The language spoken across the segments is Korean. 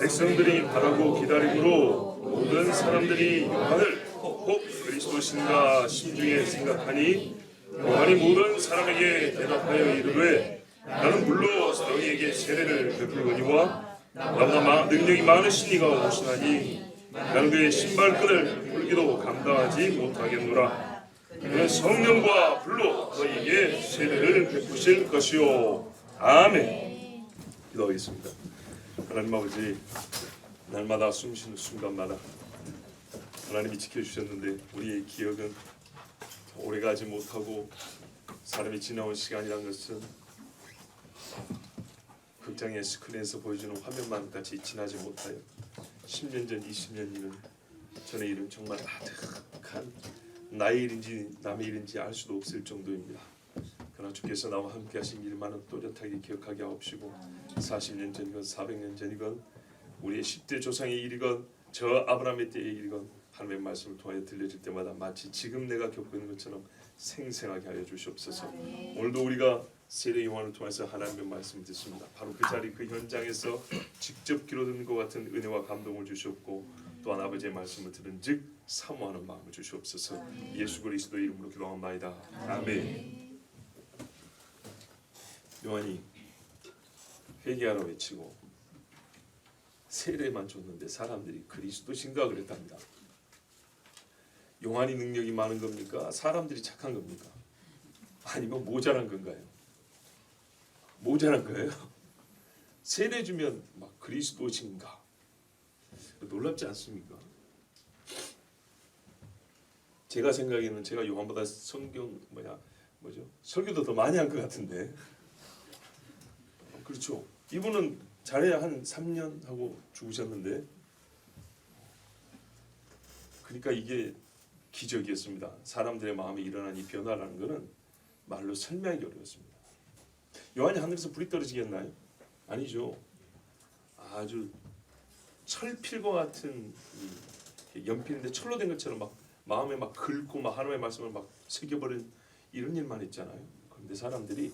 백성들이 바라고 기다림으로 모든 사람들이 요한을 혹 그리스도신가 심중에 생각하니 요한이 모든 사람에게 대답하여 이르되 나는 물로 너희에게 세례를 베풀거니와 나보다 능력이 많으신 이가 오시나니 나는 그의 신발끈을 풀기도 감당하지 못하겠노라. 그는 성령과 불로 너희에게 세례를 베푸실 것이요. 아멘. 기도하겠습니다. 하나님 아버지, 날마다 숨쉬는 순간마다 하나님이 지켜주셨는데 우리의 기억은 오래가지 못하고 사람이 지나온 시간이란 것은 극장의 스크린에서 보여주는 화면만 같이 지나지 못하여 10년 전, 20년 일은 전의 일은 정말 아득한 나의 일인지 남의 일인지 알 수도 없을 정도입니다. 그러나 주께서 나와 함께 하신 일만은 또렷하게 기억하게 하옵시고 40년 전이건 400년 전이건 우리의 10대 조상의 일이건 저 아브라함의 때의 일이건 하나님의 말씀을 통하여 들려질 때마다 마치 지금 내가 겪고 있는 것처럼 생생하게 하여 주시옵소서. 오늘도 우리가 세례 요한을 통해서 하나님의 말씀을 듣습니다. 바로 그 자리 그 현장에서 직접 귀로 듣는 것 같은 은혜와 감동을 주시옵고 또한 아버지의 말씀을 들은 즉 사모하는 마음을 주시옵소서. 예수 그리스도 이름으로 기도합나이다. 아멘. 요한이 회개하라 외치고 세례만 줬는데 사람들이 그리스도신가 그랬답니다. 요한이 능력이 많은 겁니까? 사람들이 착한 겁니까? 아니면 모자란 건가요? 모자란 거예요. 세례 주면 막 그리스도신가? 놀랍지 않습니까? 제가 생각에는 제가 요한보다 성경 설교도 더 많이 한 것 같은데. 그렇죠. 이분은 잘해야 한 3년 하고 죽으셨는데, 그러니까 이게 기적이었습니다. 사람들의 마음에 일어난 이 변화라는 것은 말로 설명하기 어렵습니다. 요한이 하늘에서 불이 떨어지겠나요? 아니죠. 아주 철필과 같은 연필인데 철로 된 것처럼 막 마음에 막 긁고 막 하나님의 말씀을 막 새겨버린 이런 일만 했잖아요. 그런데 사람들이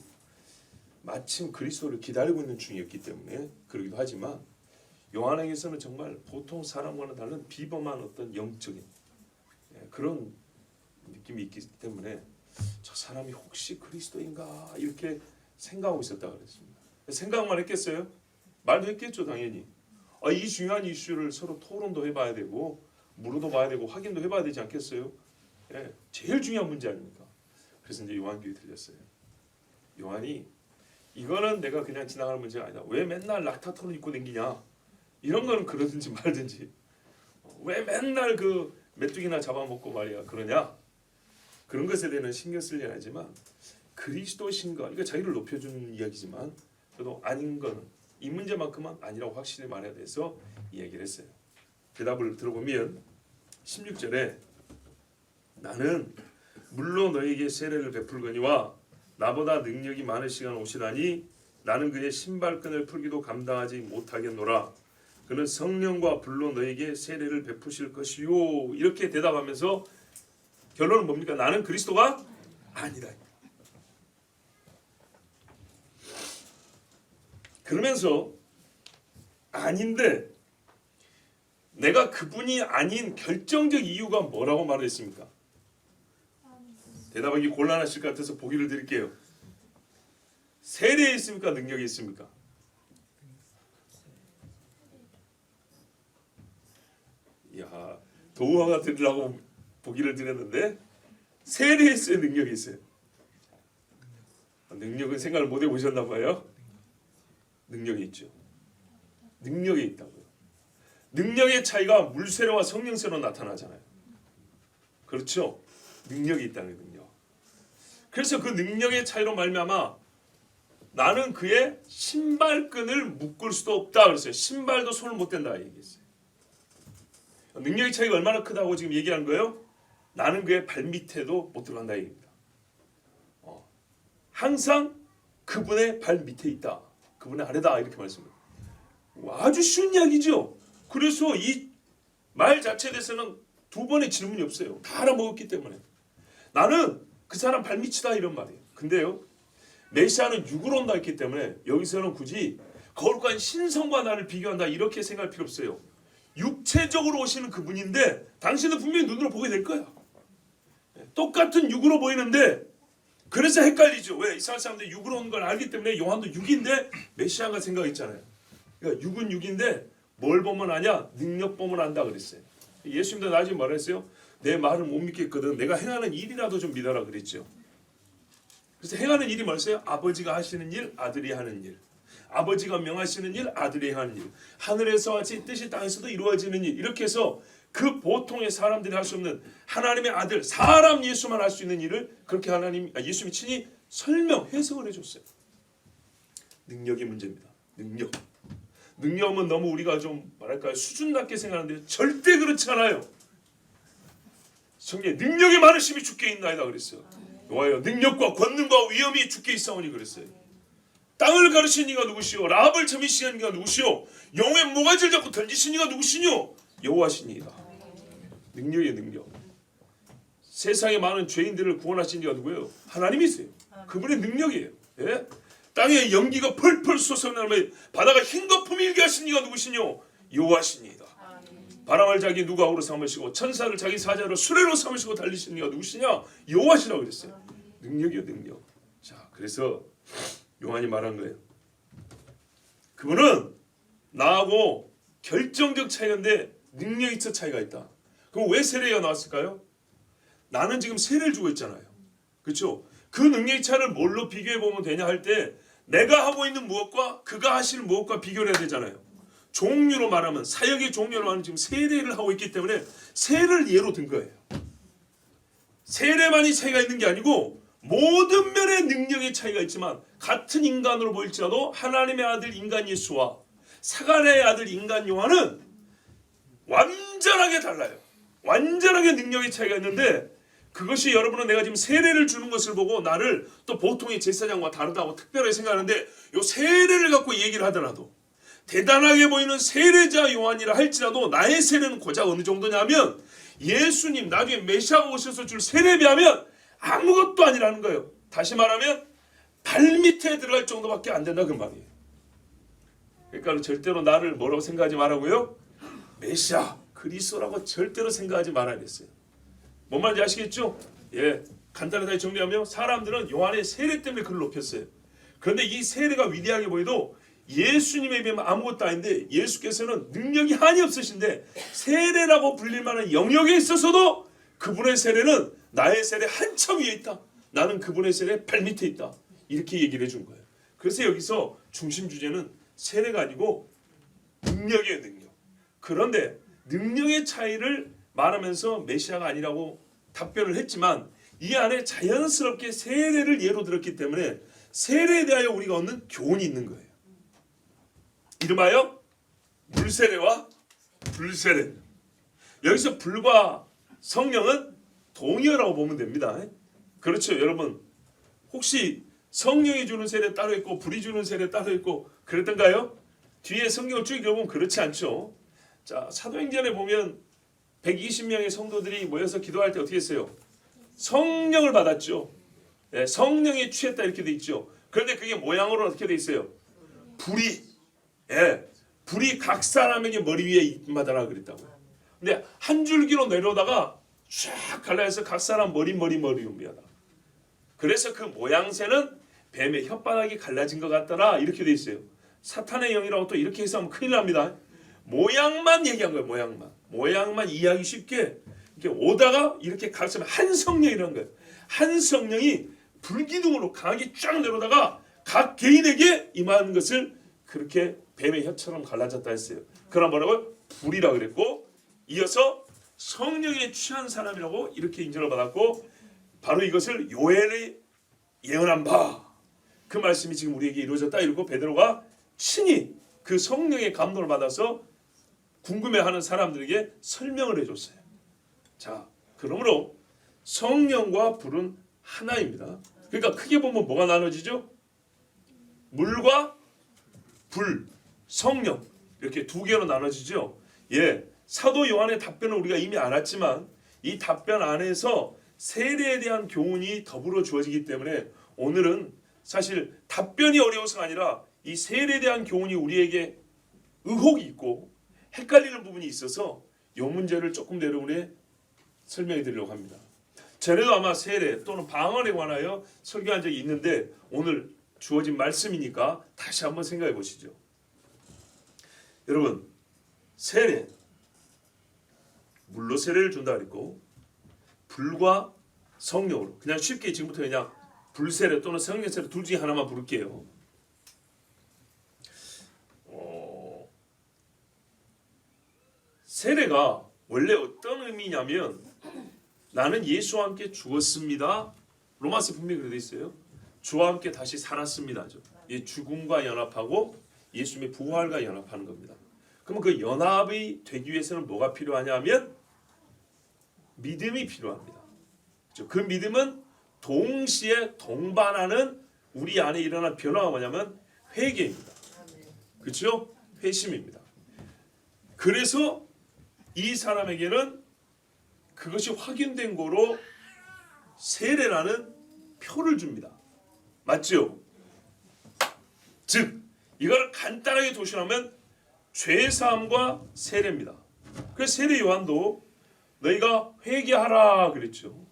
마침 그리스도를 기다리고 있는 중이었기 때문에 그러기도 하지만 요한에게서는 정말 보통 사람과는 다른 비범한 어떤 영적인 그런 느낌이 있기 때문에 저 사람이 혹시 그리스도인가 이렇게 생각하고 있었다고 그랬습니다. 생각만 했겠어요? 말도 했겠죠 당연히. 이 중요한 이슈를 서로 토론도 해봐야 되고 물어도 봐야 되고 확인도 해봐야 되지 않겠어요? 제일 중요한 문제 아닙니까? 그래서 이제 요한교회 들렸어요. 요한이 이거는 내가 그냥 지나가는 문제가 아니다. 왜 맨날 락타토를 입고 다니냐? 이런 거는 그러든지 말든지. 왜 맨날 그 메뚜기나 잡아먹고 말이야 그러냐? 그런 것에 대해서는 신경 쓸 일 아니지만 그리스도신가? 이거 자기를 높여주는 이야기지만 그래도 아닌 거는 이 문제만큼은 아니라고 확실히 말해야 돼서 이야기를 했어요. 대답을 들어보면 16절에 나는 물로 너에게 세례를 베풀거니와 나보다 능력이 많은 시간 오시다니 나는 그의 신발끈을 풀기도 감당하지 못하겠노라. 그는 성령과 불로 너에게 세례를 베푸실 것이요. 이렇게 대답하면서 결론은 뭡니까? 나는 그리스도가 아니다. 그러면서 아닌데 내가 그분이 아닌 결정적 이유가 뭐라고 말했습니까? 대답하기 곤란하실 것 같아서 보기를 드릴게요. 세례에 있습니까? 능력이 있습니까? 이야, 도우화가 드리려고 보기를 드렸는데 세례에 있어요? 능력이 있어요? 능력은 생각을 못 해보셨나 봐요. 능력이 있죠. 능력이 있다고요. 능력의 차이가 물세례와 성령세로 나타나잖아요. 그렇죠? 능력이 있다는 능력. 그래서 그 능력의 차이로 말미암아 나는 그의 신발끈을 묶을 수도 없다 그랬어요. 신발도 손을 못 댄다 얘기했어요. 능력의 차이가 얼마나 크다고 지금 얘기하는 거예요? 나는 그의 발밑에도 못 들어간다 얘기입니다. 항상 그분의 발 밑에 있다. 그분의 아래다 이렇게 말씀해요. 아주 쉬운 이야기죠. 그래서 이 말 자체에 대해서는 두 번의 질문이 없어요. 다 알아먹었기 때문에. 나는 그 사람 발밑이다 이런 말이에요. 근데요. 메시아는 육으로 온다 했기 때문에 여기서는 굳이 거룩한 신성과 나를 비교한다 이렇게 생각할 필요 없어요. 육체적으로 오시는 그분인데 당신은 분명히 눈으로 보게 될 거야. 똑같은 육으로 보이는데 그래서 헷갈리죠. 왜? 이스라엘 사람들이 육으로 온 걸 알기 때문에 요한도 육인데 메시아가 생각했잖아요. 그러니까 육은 육인데 뭘 보면 아냐? 능력 보면 안다 그랬어요. 예수님도 나중에 뭐라 했어요? 내 말을 못 믿겠거든. 내가 행하는 일이라도 좀 믿어라 그랬죠. 그래서 행하는 일이 뭐였어요? 아버지가 하시는 일, 아들이 하는 일. 아버지가 명하시는 일, 아들이 하는 일. 하늘에서 같이 뜻이 땅에서도 이루어지는 일. 이렇게 해서 그 보통의 사람들이 할 수 없는 하나님의 아들, 사람 예수만 할 수 있는 일을 그렇게 예수님이 친히 설명, 해석을 해줬어요. 능력이 문제입니다. 능력은 너무 우리가 좀 뭐랄까요? 수준 낮게 생각하는데 절대 그렇지 않아요. 성경에 능력이 많으심이 주께 있나이다 그랬어요. 좋아요. 능력과 권능과 위엄이 주께 있사오니 그랬어요. 땅을 가르치는 이가 누구시오? 라합을 점이시는 이가 누구시오? 용의 모가지를 잡고 던지신 이가 누구시뇨? 여호와시니이다. 능력의 능력. 세상에 많은 죄인들을 구원하신 이가 누구예요? 하나님이세요. 그분의 능력이에요. 예? 땅에 연기가 펄펄 솟아나면 바다가 흰 거품이 일게 하신 이가 누구시뇨? 여호와시니이다. 바람을 자기 누각으로 삼으시고 천사를 자기 사자로 수레로 삼으시고 달리시는 이가 누구시냐? 여호와시라고 그랬어요. 능력이요, 능력. 자, 그래서 요한이 말한 거예요. 그분은 나하고 결정적 차이인데 능력이 더 차이가 있다. 그럼 왜 세례가 나왔을까요? 나는 지금 세례를 주고 있잖아요. 그렇죠? 그 능력의 차이를 뭘로 비교해 보면 되냐 할 때 내가 하고 있는 무엇과 그가 하실 무엇과 비교를 해야 되잖아요. 종류로 말하면 사역의 종류로 말하면 지금 세례를 하고 있기 때문에 세례를 예로 든 거예요. 세례만이 차이가 있는 게 아니고 모든 면의 능력의 차이가 있지만 같은 인간으로 보일지라도 하나님의 아들 인간 예수와 사간의 아들 인간 요한은 완전하게 달라요. 완전하게 능력의 차이가 있는데 그것이 여러분은 내가 지금 세례를 주는 것을 보고 나를 또 보통의 제사장과 다르다고 특별하게 생각하는데 요 세례를 갖고 얘기를 하더라도 대단하게 보이는 세례자 요한이라 할지라도 나의 세례는 고작 어느 정도냐면 예수님 나중에 메시아가 오셔서 줄 세례에 비하면 아무것도 아니라는 거예요. 다시 말하면 발밑에 들어갈 정도밖에 안 된다 그 말이에요. 그러니까 절대로 나를 뭐라고 생각하지 말라고요? 메시아 그리스도라고 절대로 생각하지 말아야 됐어요. 뭔 말인지 아시겠죠? 예, 간단하게 정리하면 사람들은 요한의 세례 때문에 그를 높였어요. 그런데 이 세례가 위대하게 보여도 예수님에 비하면 아무것도 아닌데 예수께서는 능력이 한이 없으신데 세례라고 불릴 만한 영역에 있어서도 그분의 세례는 나의 세례 한참 위에 있다. 나는 그분의 세례 발밑에 있다. 이렇게 얘기를 해준 거예요. 그래서 여기서 중심 주제는 세례가 아니고 능력이에요. 능력. 그런데 능력의 차이를 말하면서 메시아가 아니라고 답변을 했지만 이 안에 자연스럽게 세례를 예로 들었기 때문에 세례에 대하여 우리가 얻는 교훈이 있는 거예요. 이름하여 물세례와 불세례. 여기서 불과 성령은 동의어라고 보면 됩니다. 그렇죠 여러분. 혹시 성령이 주는 세례 따로 있고 불이 주는 세례 따로 있고 그랬던가요? 뒤에 성경을 쭉 읽어보면 그렇지 않죠. 자 사도행전에 보면 120명의 성도들이 모여서 기도할 때 어떻게 했어요? 성령을 받았죠. 네, 성령에 취했다 이렇게 돼 있죠. 그런데 그게 모양으로 어떻게 돼 있어요? 불이 불이 각 사람에게 머리 위에 임하더라 그랬다고요. 근데 한 줄기로 내려오다가 쫙 갈라해서 각 사람 머리 옵니다. 그래서 그 모양새는 뱀의 혓바닥이 갈라진 것 같더라 이렇게 돼 있어요. 사탄의 영이라고 또 이렇게 해석하면 큰일 납니다. 모양만 얘기한 거예요. 모양만 이해하기 쉽게 이렇게 오다가 이렇게 가르치면 한 성령이라는 거예요. 한 성령이 불기둥으로 강하게 쫙 내려오다가 각 개인에게 임하는 것을 그렇게 뱀의 혀처럼 갈라졌다 했어요. 그럼 뭐라고요? 불이라고 그랬고 이어서 성령에 취한 사람이라고 이렇게 인정을 받았고 바로 이것을 요엘이 예언한 바 그 말씀이 지금 우리에게 이루어졌다 이러고 베드로가 친히 그 성령의 감동을 받아서 궁금해하는 사람들에게 설명을 해줬어요. 자, 그러므로 성령과 불은 하나입니다. 그러니까 크게 보면 뭐가 나눠지죠? 물과 불, 성령 이렇게 두 개로 나눠지죠. 예, 사도 요한의 답변을 우리가 이미 알았지만 이 답변 안에서 세례에 대한 교훈이 더불어 주어지기 때문에 오늘은 사실 답변이 어려워서가 아니라 이 세례에 대한 교훈이 우리에게 의혹이 있고 헷갈리는 부분이 있어서 이 문제를 조금 더 여러분에 설명해 드리려고 합니다. 전에도 아마 세례 또는 방언에 관하여 설교한 적이 있는데 오늘 주어진 말씀이니까 다시 한번 생각해 보시죠. 여러분, 세례, 물로 세례를 준다 그랬고 불과 성령으로, 그냥 쉽게 지금부터 그냥 불세례 또는 성령세례 둘 중에 하나만 부를게요. 세례가 원래 어떤 의미냐면 나는 예수와 함께 죽었습니다. 로마서 분명히 그렇게 돼 있어요. 주와 함께 다시 살았습니다. 이 죽음과 연합하고 예수님의 부활과 연합하는 겁니다. 그러면 그 연합이 되기 위해서는 뭐가 필요하냐면 믿음이 필요합니다. 그 믿음은 동시에 동반하는 우리 안에 일어난 변화가 뭐냐면 회개입니다. 그렇죠? 회심입니다. 그래서 이 사람에게는 그것이 확인된 거로 세례라는 표를 줍니다. 맞죠? 즉 이걸 간단하게 도시하면 죄사함과 세례입니다. 그래서 세례 요한도 너희가 회개하라 그랬죠.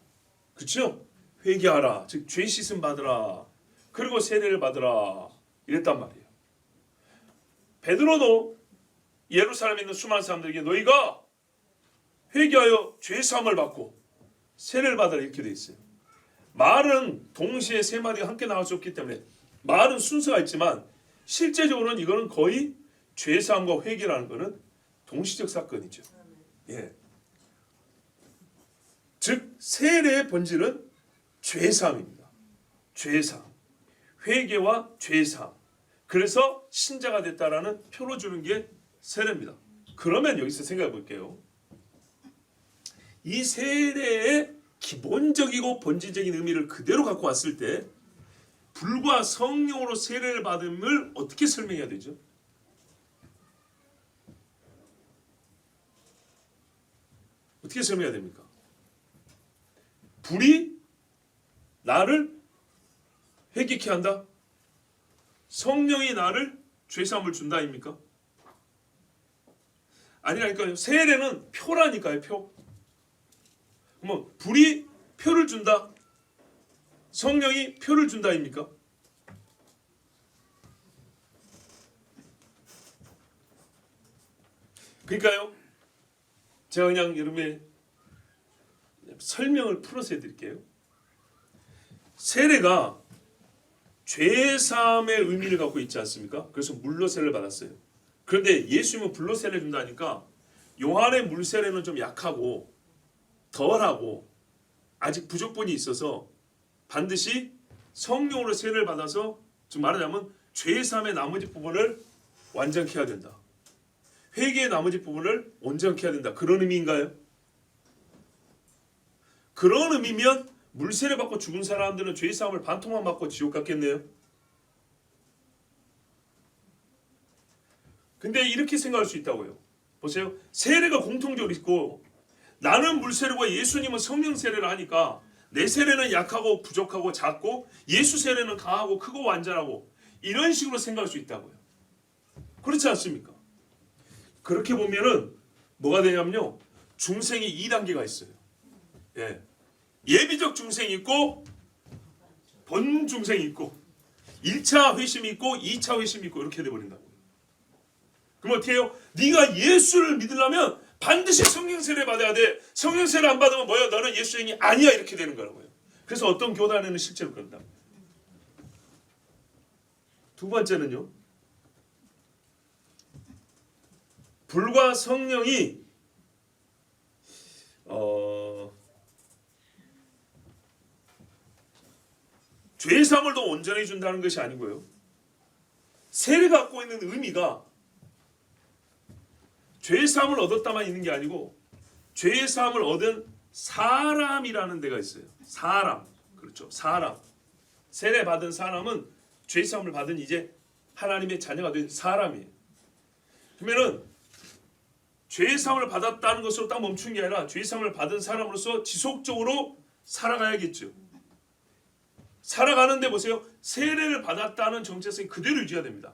그렇죠? 회개하라. 즉 죄 씻음 받으라. 그리고 세례를 받으라. 이랬단 말이에요. 베드로도 예루살렘에 있는 수많은 사람들에게 너희가 회개하여 죄사함을 받고 세례를 받으라 이렇게 돼 있어요. 말은 동시에 세 마디가 함께 나올 수 없기 때문에 말은 순서가 있지만 실제적으로는 이거는 거의 죄사함과 회개라는 것은 동시적 사건이죠. 예. 즉 세례의 본질은 죄사함입니다. 죄사함, 회개와 죄사함. 그래서 신자가 됐다라는 표로 주는 게 세례입니다. 그러면 여기서 생각해 볼게요. 이 세례의 기본적이고 본질적인 의미를 그대로 갖고 왔을 때 불과 성령으로 세례를 받음을 어떻게 설명해야 되죠? 어떻게 설명해야 됩니까? 불이 나를 회개케 한다? 성령이 나를 죄사함을 준다 아닙니까? 아니라니까요. 세례는 표라니까요. 표. 그러면 불이 표를 준다? 성령이 표를 준다 아닙니까? 그러니까요. 제가 그냥 여러분의 설명을 풀어서 해드릴게요. 세례가 죄사함의 의미를 갖고 있지 않습니까? 그래서 물로 세례를 받았어요. 그런데 예수님은 불로 세례를 준다니까 요한의 물 세례는 좀 약하고 덜하고 아직 부족분이 있어서 반드시 성령으로 세례를 받아서 좀 말하자면 죄사함의 나머지 부분을 완전케 해야 된다. 회개의 나머지 부분을 온전케 해야 된다. 그런 의미인가요? 그런 의미면 물세례 받고 죽은 사람들은 죄사함을 반통만 받고 지옥 갔겠네요. 근데 이렇게 생각할 수 있다고요. 보세요. 세례가 공통적으로 있고 나는 물세례고 예수님은 성령 세례를 하니까 내 세례는 약하고 부족하고 작고 예수 세례는 강하고 크고 완전하고 이런 식으로 생각할 수 있다고요. 그렇지 않습니까? 그렇게 보면은 뭐가 되냐면요. 중생이 2단계가 있어요. 예. 예비적 중생이 있고 본 중생이 있고 1차 회심이 있고 2차 회심이 있고 이렇게 돼버린다고요. 그럼 어떻게 해요? 네가 예수를 믿으려면 반드시 성령 세례 받아야 돼. 성령 세례 안 받으면 뭐야? 너는 예수인이 아니야. 이렇게 되는 거라고요. 그래서 어떤 교단에는 실제로 그런다. 두 번째는요. 불과 성령이 죄사함을 더 온전히 준다는 것이 아니고요. 세례가 갖고 있는 의미가 죄사함을 얻었다만 있는 게 아니고 죄사함을 얻은 사람이라는 데가 있어요. 사람. 그렇죠. 사람. 세례 받은 사람은 죄사함을 받은 이제 하나님의 자녀가 된 사람이에요. 그러면은 죄사함을 받았다는 것으로 딱 멈춘 게 아니라 죄사함을 받은 사람으로서 지속적으로 살아가야겠죠. 살아가는데 보세요. 세례를 받았다는 정체성이 그대로 유지가 됩니다.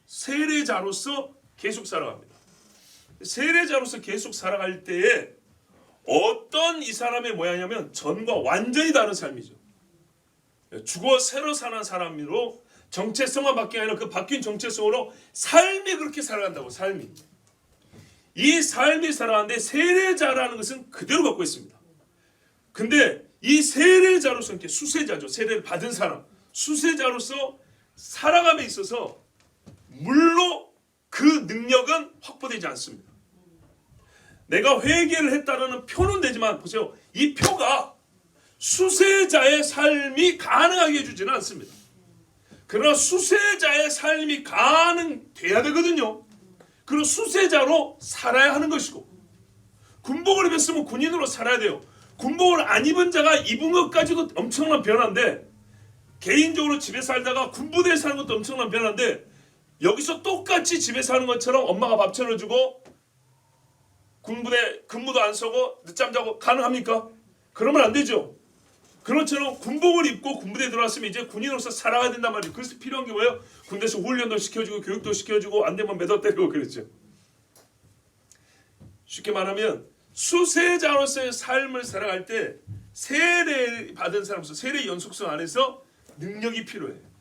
세례자로서 계속 살아갑니다. 세례자로서 계속 살아갈 때에 어떤 이 사람의 모양이냐면 전과 완전히 다른 삶이죠. 죽어 새로 사는 사람으로 정체성만 바뀐 게 아니라 그 바뀐 정체성으로 삶이 그렇게 살아간다고. 삶이. 이 삶이 살아가는데 세례자라는 것은 그대로 갖고 있습니다. 근데 이 세례자로서 이렇게 수세자죠. 세례를 받은 사람. 수세자로서 살아감에 있어서 물로 그 능력은 확보되지 않습니다. 내가 회개를 했다는 표는 되지만 보세요. 이 표가 수세자의 삶이 가능하게 해주지는 않습니다. 그러나 수세자의 삶이 가능돼야 되거든요. 그리고 수세자로 살아야 하는 것이고, 군복을 입었으면 군인으로 살아야 돼요. 군복을 안 입은 자가 입은 것까지도 엄청난 변화인데, 개인적으로 집에 살다가 군부대에 사는 것도 엄청난 변화인데, 여기서 똑같이 집에 사는 것처럼 엄마가 밥 차려주고 군부대 근무도 안 서고 늦잠 자고 가능합니까? 그러면 안 되죠. 그것처럼 군복을 입고 군부대에 들어왔으면 이제 군인으로서 살아가야 된단 말이에요. 그래서 필요한 게 뭐예요? 군대에서 훈련도 시켜주고 교육도 시켜주고 안 되면 매도 때리고 그랬죠. 쉽게 말하면 수세자로서의 삶을 살아갈 때 세례 받은 사람으로서 세례 연속성 안에서 능력이 필요해요.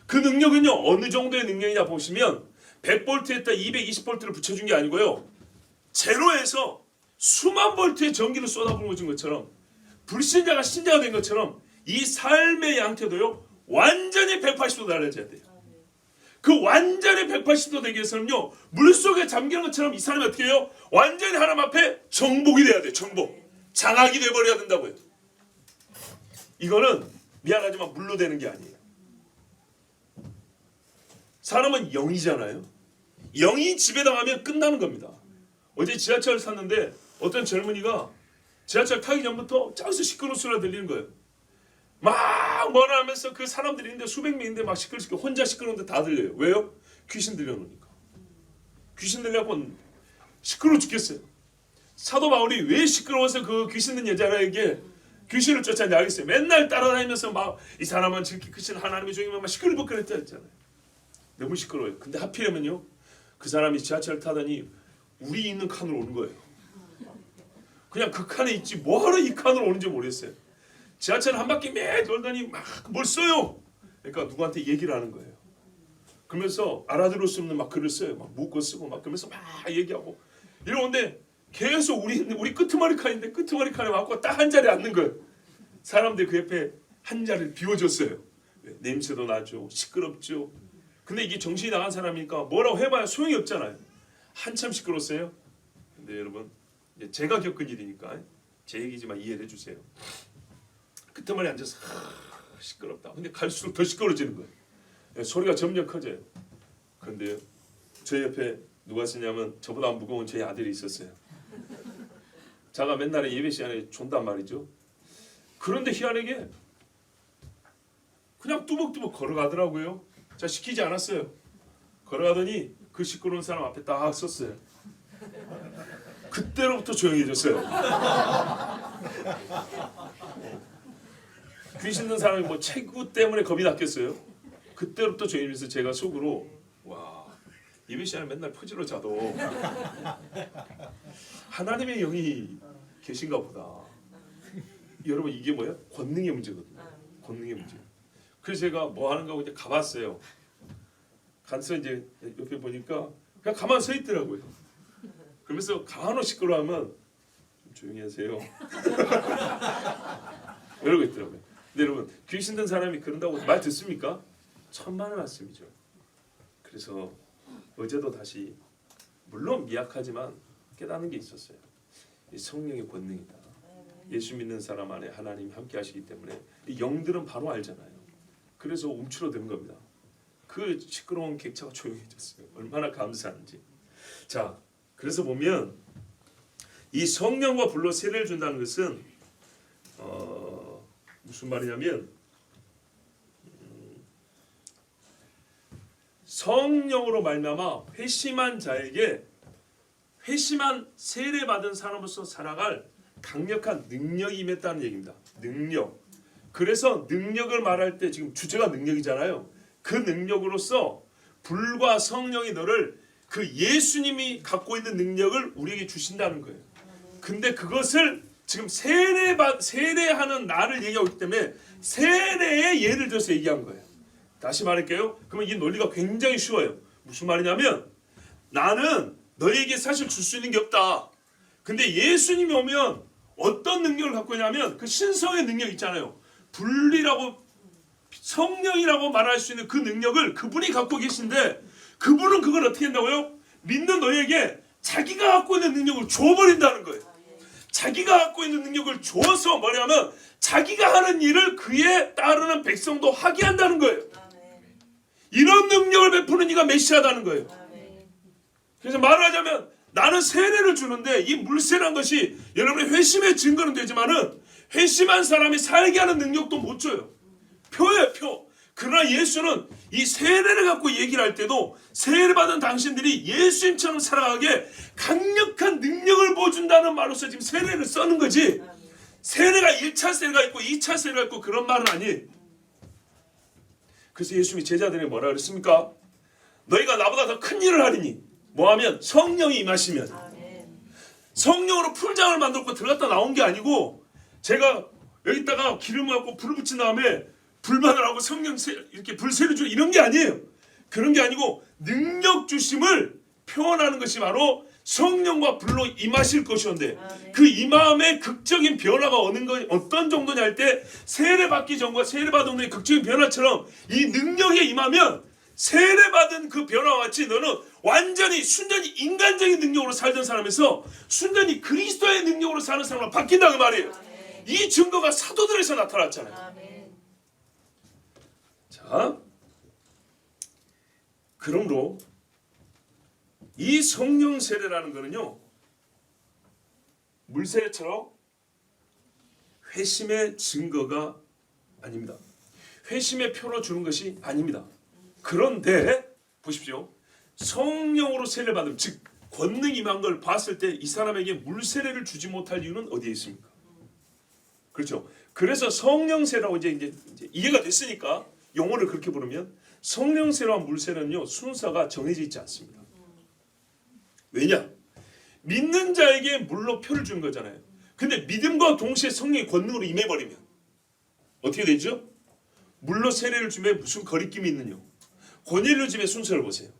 그 능력은요 어느 정도의 능력이냐 보시면 100볼트에다 220볼트를 붙여준 게 아니고요. 제로에서 수만 볼트의 전기를 쏟아부어준 것처럼 불신자가 신자가 된 것처럼 이 삶의 양태도요 완전히 180도 달라져야 돼요. 그 완전히 180도 되기 위해서는요 물속에 잠기는 것처럼 이 사람이 어떻게 해요? 완전히 하나님 앞에 정복이 돼야 돼요. 정복. 장악이 돼버려야 된다고요. 이거는 미안하지만 물로 되는 게 아니에요. 사람은 영이잖아요. 영이 지배당하면 끝나는 겁니다. 어제 지하철을 탔는데 어떤 젊은이가 지하철 타기 전부터 저기서 시끄러운 소리가 들리는 거예요. 막 뭐라 하면서 그 사람들이 있는데 수백 명인데 막 시끄럽게 혼자 시끄러운데 다 들려요. 왜요? 귀신 들려놓으니까. 귀신 들려갖고 시끄러워 죽겠어요. 사도 바울이 왜 시끄러워서 그 귀신 든 여자에게 귀신을 쫓았는지 알겠어요. 맨날 따라다니면서 막 이 사람은 저렇게 귀신 하나님의 종이면 막 시끌벅거렸다 했잖아요. 너무 시끄러워요. 근데 하필이면요 그 사람이 지하철을 타더니 우리 있는 칸으로 오는 거예요. 그냥 그 칸에 있지 뭐하러 이 칸으로 오는지 모르겠어요. 지하철 한 바퀴 매 돌더니 막 뭘 써요. 그러니까 누구한테 얘기를 하는 거예요. 그러면서 알아들을 수 없는 막 글을 써요. 막 묶어 쓰고 막 그러면서 막 얘기하고 이러는데 계속 우리 끄트머리 칸인데 끄트머리 칸에 와서 딱 한 자리에 앉는 거예요. 사람들이 그 옆에 한 자리를 비워줬어요. 냄새도 나죠. 시끄럽죠. 근데 이게 정신이 나간 사람이니까 뭐라고 해봐야 소용이 없잖아요. 한참 시끄러웠어요. 근데 여러분 제가 겪은 일이니까 제 얘기지만 이해를 해주세요. 끄트머리에 앉아서 시끄럽다. 근데 갈수록 더 시끄러워지는 거예요. 소리가 점점 커져요. 근데요 제 옆에 누가 있었냐면 저보다 무거운 제 아들이 있었어요. 제가 맨날 예배 시간에 존단 말이죠. 그런데 희한하게 그냥 뚜벅뚜벅 걸어가더라고요. 자 시키지 않았어요. 걸어가더니 그 시끄러운 사람 앞에 딱 섰어요. 그때로부터 조용해졌어요. 귀신 든 사람이 뭐 체구 때문에 겁이 났겠어요. 그때로부터 조용해져서 제가 속으로 와 예배 시간에 맨날 퍼지러 자도 하나님의 영이 계신가 보다. 여러분 이게 뭐야? 권능의 문제거든요. 권능의 문제. 그래서 제가 뭐 하는가 하고 이제 가봤어요. 가서 이제 옆에 보니까 그냥 가만 서 있더라고요. 그러면서 가만히 시끄러워하면 좀 조용히 하세요. 이러고 있더라고요. 근데 여러분 귀신 든 사람이 그런다고 말 듣습니까? 천만의 말씀이죠. 그래서 어제도 다시 물론 미약하지만 깨닫는 게 있었어요. 이 성령의 권능이다. 예수 믿는 사람 안에 하나님이 함께 하시기 때문에 이 영들은 바로 알잖아요. 그래서 움츠러드는 겁니다. 그 시끄러운 객차가 조용해졌어요. 얼마나 감사한지. 자, 그래서 보면 이 성령과 불로 세례를 준다는 것은 무슨 말이냐면 성령으로 말미암아 회심한 자에게 회심한 세례받은 사람으로서 살아갈 강력한 능력이 임했다는 얘기입니다. 능력. 그래서 능력을 말할 때 지금 주제가 능력이잖아요. 그 능력으로서 불과 성령이 너를 그 예수님이 갖고 있는 능력을 우리에게 주신다는 거예요. 근데 그것을 지금 세례하는 나를 얘기하고 있기 때문에 세례의 예를 들어서 얘기한 거예요. 다시 말할게요. 그러면 이 논리가 굉장히 쉬워요. 무슨 말이냐면 나는 너에게 사실 줄 수 있는 게 없다. 근데 예수님이 오면 어떤 능력을 갖고 있냐면 그 신성의 능력 있잖아요. 분리라고 성령이라고 말할 수 있는 그 능력을 그분이 갖고 계신데 그분은 그걸 어떻게 한다고요? 믿는 너에게 자기가 갖고 있는 능력을 줘버린다는 거예요. 자기가 갖고 있는 능력을 줘서 뭐냐면 자기가 하는 일을 그에 따르는 백성도 하게 한다는 거예요. 이런 능력을 베푸는 이가 메시아다는 거예요. 그래서 말하자면 나는 세례를 주는데 이 물세라는 것이 여러분의 회심의 증거는 되지만은 회심한 사람이 살게 하는 능력도 못 줘요. 표예요, 표. 그러나 예수는 이 세례를 갖고 얘기를 할 때도 세례받은 당신들이 예수님처럼 살아가게 강력한 능력을 보여준다는 말로서 지금 세례를 써는 거지. 세례가 1차 세례가 있고 2차 세례가 있고 그런 말은 아니에요. 그래서 예수님이 제자들에게 뭐라 그랬습니까? 너희가 나보다 더 큰 일을 하리니 뭐하면 성령이 임하시면. 성령으로 풀장을 만들고 들어갔다 나온 게 아니고 제가 여기다가 기름을 갖고 불을 붙인 다음에 불만을 하고 성령 이렇게 불세를 주고 이런 게 아니에요. 그런 게 아니고 능력 주심을 표현하는 것이 바로 성령과 불로 임하실 것이었는데 그 임함의 극적인 변화가 어떤 정도냐 할 때 세례받기 전과 세례받은 후의 극적인 변화처럼 이 능력에 임하면 세례받은 그 변화와 같이 너는 완전히 순전히 인간적인 능력으로 살던 사람에서 순전히 그리스도의 능력으로 사는 사람으로 바뀐다는 말이에요. 이 증거가 사도들에서 나타났잖아요. 자, 그러므로 이 성령 세례라는 거는요 물세례처럼 회심의 증거가 아닙니다. 회심의 표로 주는 것이 아닙니다. 그런데 보십시오. 성령으로 세례 받음, 즉 권능 임한 걸 봤을 때 이 사람에게 물세례를 주지 못할 이유는 어디에 있습니까? 그렇죠. 그래서 성령 세례라고 이제 이해가 됐으니까 용어를 그렇게 부르면 성령 세례와 물세례는요 순서가 정해져 있지 않습니다. 왜냐? 믿는 자에게 물로 표를 주는 거잖아요. 근데 믿음과 동시에 성령의 권능으로 임해버리면 어떻게 되죠? 물로 세례를 주면 무슨 거리낌이 있느냐? 고넬료 집의 순서를 보세요.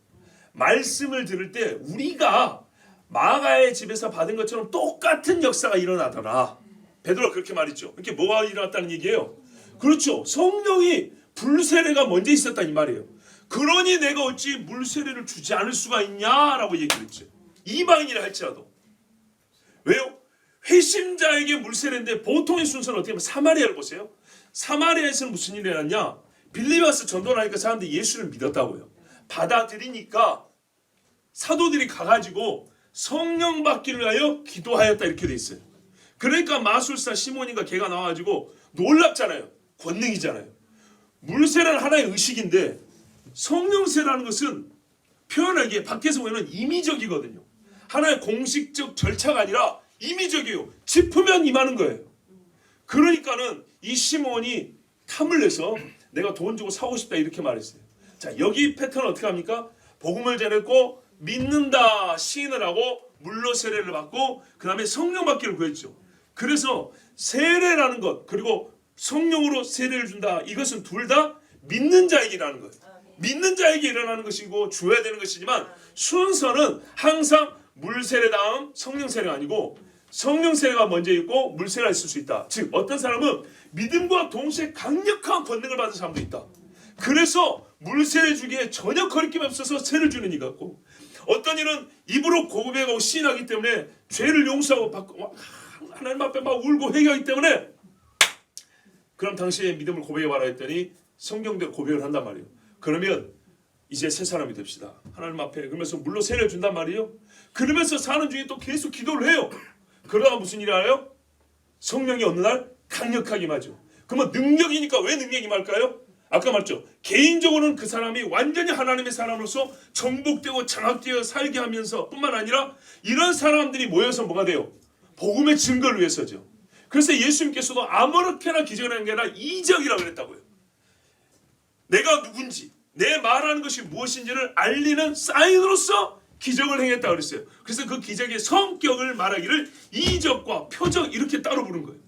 말씀을 들을 때 우리가 마가의 집에서 받은 것처럼 똑같은 역사가 일어나더라. 베드로가 그렇게 말했죠. 이렇게 뭐가 일어났다는 얘기예요? 그렇죠. 성령이 불세례가 먼저 있었다 이 말이에요. 그러니 내가 어찌 물세례를 주지 않을 수가 있냐라고 얘기를 했죠. 이방인이라 할지라도. 왜요? 회심자에게 물세례인데 보통의 순서는 어떻게 하면 사마리아를 보세요. 사마리아에서는 무슨 일이 일어났냐? 빌립에 와서 전도를 하니까 사람들이 예수를 믿었다고요. 받아들이니까 사도들이 가가지고 성령 받기를 위하여 기도하였다 이렇게 돼 있어요. 그러니까 마술사 시몬인가 걔가 나와가지고 놀랍잖아요. 권능이잖아요. 물세례는 하나의 의식인데 성령세라는 것은 표현하기에 밖에서 보면 임의적이거든요. 하나의 공식적 절차가 아니라 임의적이에요. 짚으면 임하는 거예요. 그러니까는 이 시몬이 탐을 내서 내가 돈 주고 사고 싶다 이렇게 말했어요. 자, 여기 패턴은 어떻게 합니까? 복음을 전했고 믿는다 시인을 하고 물로 세례를 받고 그 다음에 성령 받기를 구했죠. 그래서 세례라는 것 그리고 성령으로 세례를 준다 이것은 둘 다 믿는 자에게 일어나는 거예요. 믿는 자에게 일어나는 것이고 줘야 되는 것이지만 순서는 항상 물세례 다음 성령세례가 아니고 성령세례가 먼저 있고 물세례가 있을 수 있다. 즉 어떤 사람은 믿음과 동시에 강력한 권능을 받은 사람도 있다. 그래서 물세례 주기에 전혀 거리낌이 없어서 세를 주는 이가 있고 어떤 이는 입으로 고백하고 시인하기 때문에 죄를 용서하고 받고 하나님 앞에 막 울고 회개하기 때문에 그럼 당신의 믿음을 고백해봐라 했더니 성경대로 고백을 한단 말이에요. 그러면 이제 새 사람이 됩시다. 하나님 앞에 그러면서 물로 세례를 준단 말이에요. 그러면서 사는 중에 또 계속 기도를 해요. 그러다가 무슨 일이 알아요? 성령이 어느 날 강력하게 임하죠. 그러면 능력이니까 왜 능력이 임할까요? 아까 말했죠. 개인적으로는 그 사람이 완전히 하나님의 사람으로서 정복되고 장악되어 살게 하면서 뿐만 아니라 이런 사람들이 모여서 뭐가 돼요? 복음의 증거를 위해서죠. 그래서 예수님께서도 아무렇게나 기적을 하는 게 아니라 이적이라고 그랬다고요. 내가 누군지, 내 말하는 것이 무엇인지를 알리는 사인으로서 기적을 행했다 그랬어요. 그래서 그 기적의 성격을 말하기를 이적과 표적 이렇게 따로 부른 거예요.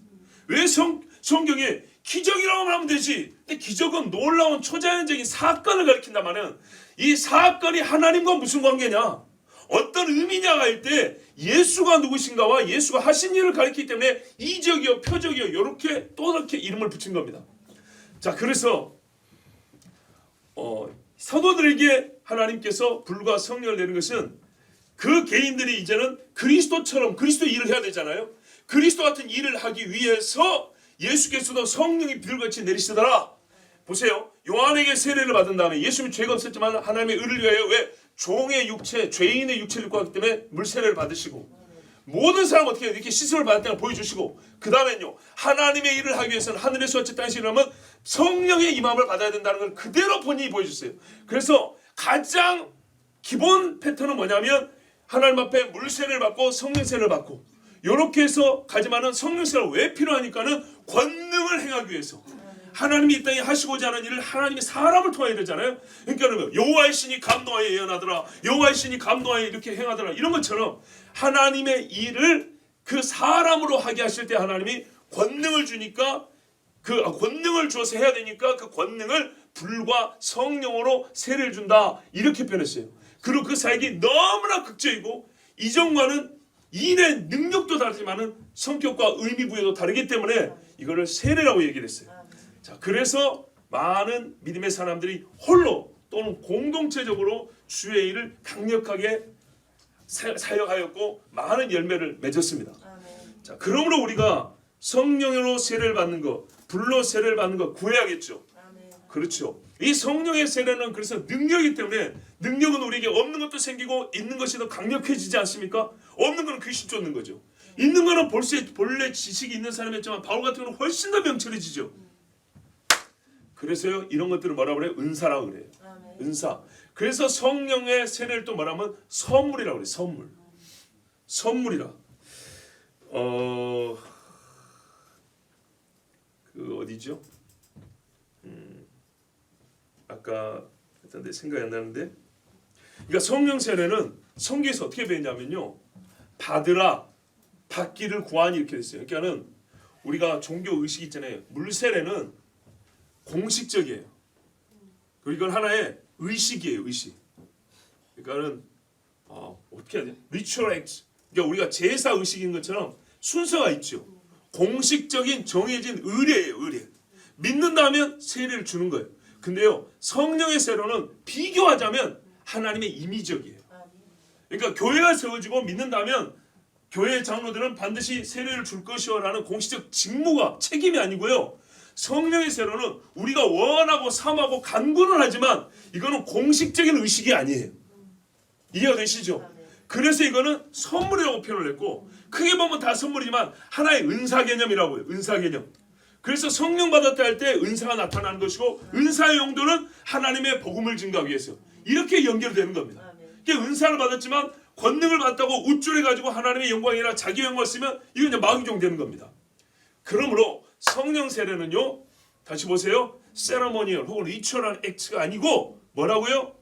왜 성경에 기적이라고 하면 되지. 근데 기적은 놀라운 초자연적인 사건을 가리킨다마는 이 사건이 하나님과 무슨 관계냐? 어떤 의미냐가 할 때 예수가 누구신가와 예수가 하신 일을 가리키기 때문에 이적이요 표적이요 이렇게 또 이렇게 이름을 붙인 겁니다. 자, 그래서 사도들에게 하나님께서 불과 성령을 내는 것은 그 개인들이 이제는 그리스도처럼 그리스도 일을 해야 되잖아요. 그리스도 같은 일을 하기 위해서 예수께서도 성령이 비둘같이 내리시더라. 보세요. 요한에게 세례를 받은 다음에 예수님이 죄가 없었지만 하나님의 의를 위하여 왜 종의 육체, 죄인의 육체를 입고 왔기 때문에 물세례를 받으시고 모든 사람 어떻게 이렇게 씻음을 받았다는 걸 보여주시고 그 다음에는요 하나님의 일을 하기 위해서는 하늘에서 어찌 땅에서 일하면 성령의 임함을 받아야 된다는 걸 그대로 본인이 보여줬어요. 그래서 가장 기본 패턴은 뭐냐면 하나님 앞에 물세례를 받고 성령세례를 받고 이렇게 해서 가지만은 성령세례가 왜 필요하니까는 권능을 행하기 위해서 하나님이 이 땅에 하시고자 하는 일을 하나님이 사람을 통하야 되잖아요. 그러니까 여호와의 신이 감동하여 예언하더라. 여호와의 신이 감동하여 이렇게 행하더라. 이런 것처럼 하나님의 일을 그 사람으로 하게 하실 때 하나님이 권능을 주니까 그 권능을 주어서 해야 되니까 그 권능을 불과 성령으로 세례를 준다. 이렇게 표현했어요. 그리고 그 사역이 너무나 극적이고 이전과는 일의 능력도 다르지만은 성격과 의미 부여도 다르기 때문에 이거를 세례라고 얘기를 했어요. 자, 그래서 많은 믿음의 사람들이 홀로 또는 공동체적으로 주의 일을 강력하게 사역하였고 많은 열매를 맺었습니다. 자, 그러므로 우리가 성령으로 세례를 받는 것, 불로 세례를 받는 것 구해야겠죠. 그렇죠. 이 성령의 세례는 그래서 능력이기 때문에 능력은 우리에게 없는 것도 생기고 있는 것이 더 강력해지지 않습니까? 없는 것은 귀신 쫓는 거죠. 있는 것은 본래 지식이 있는 사람이었지만 바울 같은 경우는 훨씬 더 명철해지죠. 그래서요 이런 것들을 뭐라고 그래요? 은사라고 그래요. 은사. 그래서 성령의 세례를 또 뭐라면 선물이라고 그래요. 선물. 선물이라. 그 어디죠? 아까 했던데 생각이 안 나는데. 그러니까 성령 세례는 성경에서 어떻게 배웠냐면요. 받으라, 받기를 구하니 이렇게 됐어요. 그러니까는 우리가 종교 의식 있잖아요. 물 세례는 공식적이에요. 그리고 이건 하나의 의식이에요. 의식. 그러니까는 어떻게 해야 돼? Ritual act. 그러니까 우리가 제사 의식인 것처럼 순서가 있죠. 공식적인 정해진 의례예요. 의례. 믿는다면 세례를 주는 거예요. 근데요 성령의 세례는 비교하자면 하나님의 임의적이에요. 그러니까 교회가 세워지고 믿는다면 교회 장로들은 반드시 세례를 줄 것이요라는 공식적 직무가 책임이 아니고요. 성령의 세례는 우리가 원하고 삼하고 간구는 하지만 이거는 공식적인 의식이 아니에요. 이해가 되시죠? 그래서 이거는 선물이라고 표현을 했고 크게 보면 다 선물이지만 하나의 은사 개념이라고요. 은사 개념. 그래서 성령 받았다 할 때 은사가 나타나는 것이고 은사의 용도는 하나님의 복음을 증가하기 위해서 이렇게 연결되는 겁니다. 그러니까 은사를 받았지만 권능을 받았다고 우쭐해가지고 하나님의 영광이나 자기 영광을 쓰면 이건 이제 마귀종 되는 겁니다. 그러므로 성령 세례는요 다시 보세요. 세러모니얼 혹은 리추얼한 액트가 아니고 뭐라고요?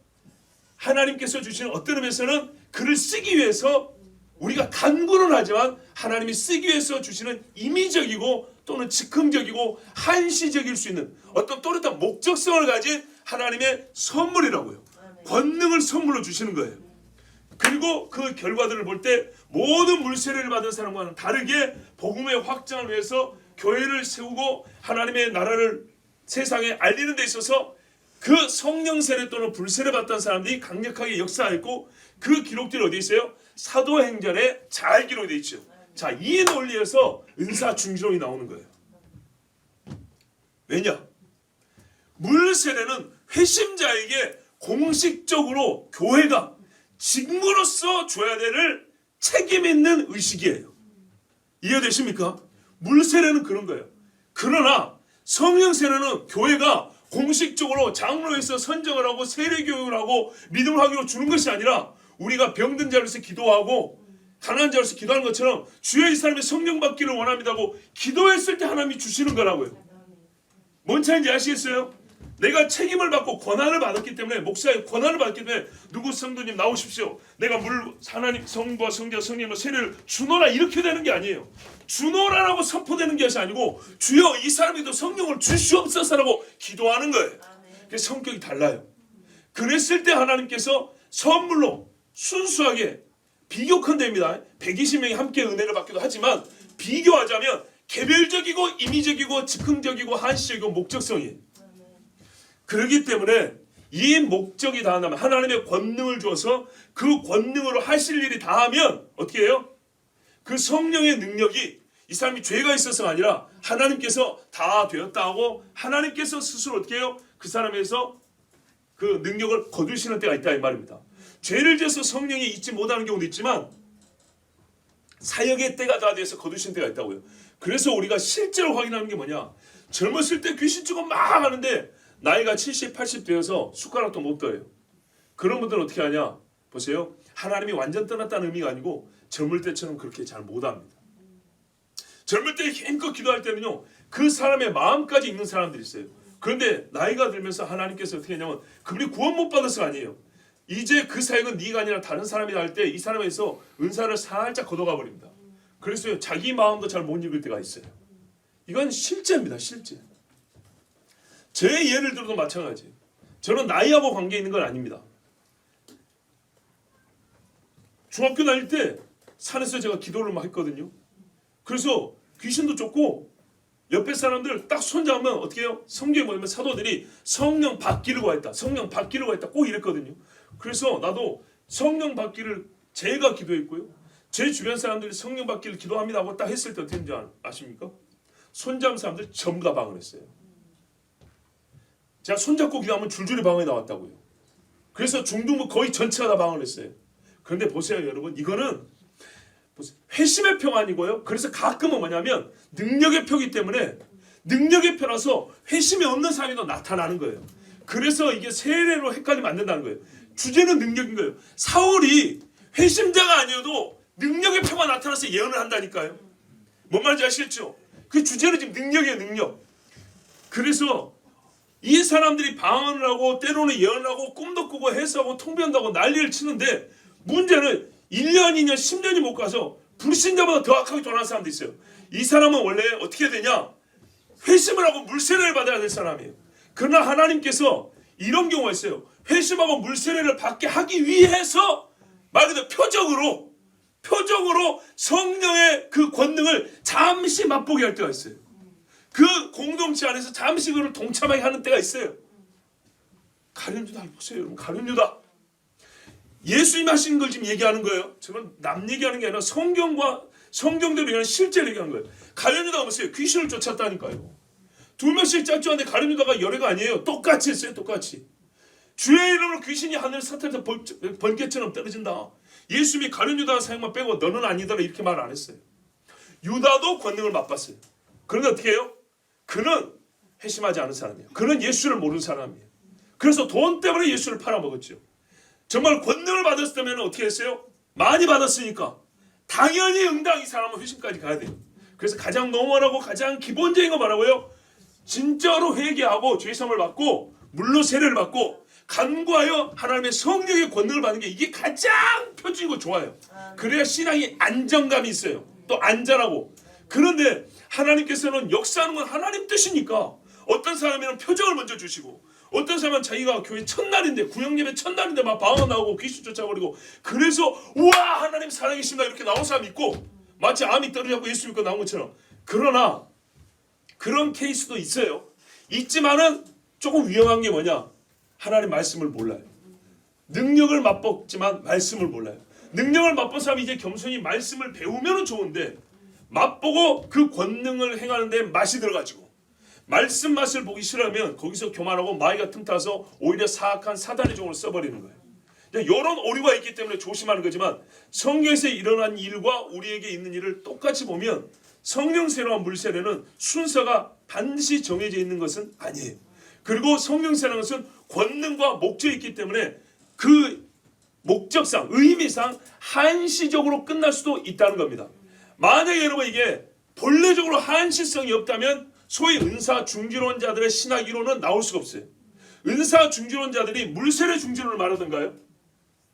하나님께서 주시는 어떤 의미에서는 글을 쓰기 위해서 우리가 간구는 하지만 하나님이 쓰기 위해서 주시는 임의적이고 또는 즉흥적이고 한시적일 수 있는 어떤 또렷한 목적성을 가진 하나님의 선물이라고요. 권능을 선물로 주시는 거예요. 그리고 그 결과들을 볼 때 모든 물세례를 받은 사람과는 다르게 복음의 확장을 위해서 교회를 세우고 하나님의 나라를 세상에 알리는 데 있어서 그 성령 세례 또는 불세례 받던 사람들이 강력하게 역사했고 그 기록들이 어디 있어요? 사도행전에 잘 기록되어 있죠. 자, 이 논리에서 은사 중지론이 나오는 거예요. 왜냐? 물세례는 회심자에게 공식적으로 교회가 직무로서 줘야 될 책임 있는 의식이에요. 이해되십니까? 물세례는 그런 거예요. 그러나 성령세례는 교회가 공식적으로 장로에서 선정을 하고 세례교육을 하고 믿음을 하기로 주는 것이 아니라 우리가 병든 자를 위해서 기도하고 가난한 자로서 기도하는 것처럼 주여 이 사람이 성령 받기를 원합니다고 기도했을 때 하나님이 주시는 거라고요. 뭔 차이인지 아시겠어요? 내가 책임을 받고 권한을 받았기 때문에, 목사의 권한을 받았기 때문에 누구 성도님 나오십시오, 내가 하나님 성부와 성자 성령의 세례를 주노라 이렇게 되는 게 아니에요. 주노라라고 선포되는 것이 아니고 주여 이 사람에게도 성령을 주시옵소서라고 기도하는 거예요. 그래서 성격이 달라요. 그랬을 때 하나님께서 선물로 순수하게, 비교컨대입니다. 120명이 함께 은혜를 받기도 하지만 비교하자면 개별적이고 임의적이고 즉흥적이고 한시적이고 목적성이에요. 그렇기 때문에 이 목적이 다한다면, 하나님의 권능을 주어서 그 권능으로 하실 일이 다하면 어떻게 해요? 그 성령의 능력이 이 사람이 죄가 있어서가 아니라 하나님께서 다 되었다 하고 하나님께서 스스로 어떻게 해요? 그 사람에서 그 능력을 거두시는 때가 있다 이 말입니다. 죄를 지어서 성령이 있지 못하는 경우도 있지만 사역의 때가 다 돼서 거두시는 때가 있다고요. 그래서 우리가 실제로 확인하는 게 뭐냐, 젊었을 때 귀신 쫓고 막 하는데 나이가 70, 80 되어서 숟가락도 못 떠요. 그런 분들은 어떻게 하냐, 보세요. 하나님이 완전 떠났다는 의미가 아니고 젊을 때처럼 그렇게 잘 못합니다. 젊을 때 힘껏 기도할 때는요, 그 사람의 마음까지 있는 사람들이 있어요. 그런데 나이가 들면서 하나님께서 어떻게 하냐면, 그분이 구원 못 받아서가 아니에요. 이제 그 사역은 네가 아니라 다른 사람이 할 때 이 사람에서 은사를 살짝 걷어가 버립니다. 그래서 자기 마음도 잘 못 읽을 때가 있어요. 이건 실제입니다. 실제. 제 예를 들어도 마찬가지예요. 저는 나이하고 관계 있는 건 아닙니다. 중학교 다닐 때 산에서 제가 기도를 막 했거든요. 그래서 귀신도 쫓고 옆에 사람들 딱 손잡으면 어떻게 해요? 성경에 보면 사도들이 성령 받기를 구했다, 성령 받기를 구했다 꼭 이랬거든요. 그래서 나도 성령 받기를 제가 기도했고요, 제 주변 사람들이 성령 받기를 기도합니다 하고 딱 했을 때 어떻게 했는지 아십니까? 손잡은 사람들 전부 다 방을 했어요. 제가 손잡고 기도하면 줄줄이 방에 나왔다고요. 그래서 중등부 거의 전체가 다 방을 했어요. 그런데 보세요 여러분, 이거는 회심의 표가 아니고요, 그래서 가끔은 뭐냐면 능력의 표이기 때문에 능력의 표라서 회심이 없는 사람이 더 나타나는 거예요. 그래서 이게 세례로 헷갈리면 안 된다는 거예요. 주제는 능력인 거예요. 사울이 회심자가 아니어도 능력의 표가 나타나서 예언을 한다니까요. 뭔 말인지 아시겠죠? 그 주제는 지금 능력이에요, 능력. 그래서 이 사람들이 방언을 하고 때로는 예언을 하고 꿈도 꾸고 해석하고 통변하고 난리를 치는데, 문제는 1년, 2년, 10년이 못 가서 불신자보다 더 악하게 돌아가는 사람도 있어요. 이 사람은 원래 어떻게 되냐, 회심을 하고 물세례를 받아야 될 사람이에요. 그러나 하나님께서 이런 경우가 있어요. 회심하고 물세례를 받게 하기 위해서 말 그대로 표적으로 성령의 그 권능을 잠시 맛보게 할 때가 있어요. 그 공동체 안에서 잠시 그를 동참하게 하는 때가 있어요. 가룟유다를 보세요 여러분. 가룟유다, 예수님 하신 걸 지금 얘기하는 거예요. 저는 남 얘기하는 게 아니라 성경대로 이런 실제를 얘기하는 거예요. 가룟유다가 보세요, 귀신을 쫓았다니까요. 두 명씩 짝지었는데 가룟유다가 열애가 아니에요. 똑같이 했어요. 똑같이. 주의 이름으로 귀신이 하늘 사탄에서 번개처럼 떨어진다. 예수님이 가룟유다 사역만 빼고 너는 아니더라 이렇게 말 안 했어요. 유다도 권능을 맛봤어요. 그런데 어떻게 해요? 그는 회심하지 않은 사람이에요. 그는 예수를 모르는 사람이에요. 그래서 돈 때문에 예수를 팔아먹었죠. 정말 권능을 받았다면 어떻게 했어요? 많이 받았으니까 당연히 응당 이 사람은 회심까지 가야 돼요. 그래서 가장 노멀하고 가장 기본적인 거 뭐라고요? 진짜로 회개하고 죄사함을 받고 물로 세례를 받고 간구하여 하나님의 성령의 권능을 받는 게 이게 가장 표준이고 좋아요. 그래야 신앙이 안정감이 있어요. 또 안전하고. 그런데 하나님께서는 역사하는 건 하나님 뜻이니까 어떤 사람에는 표적을 먼저 주시고, 어떤 사람은 자기가 교회 첫날인데, 구역예배 첫날인데 막 방언 나오고 귀신 쫓아버리고, 그래서 우와 하나님 살아계신다 이렇게 나온 사람이 있고, 마치 암이 떨어지고 예수 믿고 나온 것처럼. 그러나 그런 케이스도 있어요. 있지만은 조금 위험한 게 뭐냐, 하나님 말씀을 몰라요. 능력을 맛봤지만 말씀을 몰라요. 능력을 맛본 사람이 이제 겸손히 말씀을 배우면 좋은데, 맛보고 그 권능을 행하는데 맛이 들어가지고 말씀 맛을 보기 싫으면 거기서 교만하고 마이가 틈타서 오히려 사악한 사단의 종을 써버리는 거예요. 이런 오류가 있기 때문에 조심하는 거지만, 성경에서 일어난 일과 우리에게 있는 일을 똑같이 보면 성령 세례와 물 세례는 순서가 반드시 정해져 있는 것은 아니에요. 그리고 성령 세례라는 것은 권능과 목적이 있기 때문에 그 목적상, 의미상 한시적으로 끝날 수도 있다는 겁니다. 만약에 여러분 이게 본래적으로 한시성이 없다면 소위 은사 중진론자들의 신학 이론은 나올 수가 없어요. 은사 중진론자들이 물세례 중진론을 말하던가요?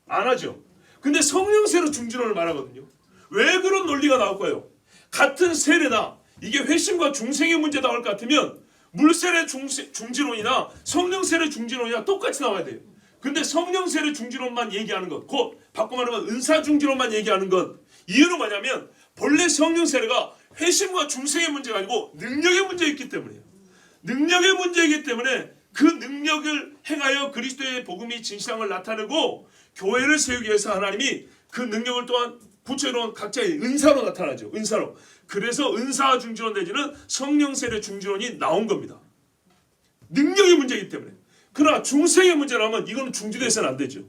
안 하죠. 근데 성령세례 중진론을 말하거든요. 왜 그런 논리가 나올까요? 같은 세례나 이게 회심과 중생의 문제 나올 것 같으면 물세례 중진론이나 성령세례 중진론이나 똑같이 나와야 돼요. 근데 성령세례 중진론만 얘기하는 것, 곧 바꿔 말하면 은사 중진론만 얘기하는 것, 이유는 뭐냐면 본래 성령세례가 회심과 중생의 문제가 아니고 능력의 문제였기 때문이에요. 능력의 문제이기 때문에 그 능력을 행하여 그리스도의 복음이 진실함을 나타내고 교회를 세우기 위해서 하나님이 그 능력을 또한 구체로 각자의 은사로 나타나죠. 은사로. 그래서 은사 중진론 내지는 성령세례 중진론이 나온 겁니다. 능력의 문제이기 때문에. 그러나 중생의 문제라면 이거는 중지돼서는 안 되죠.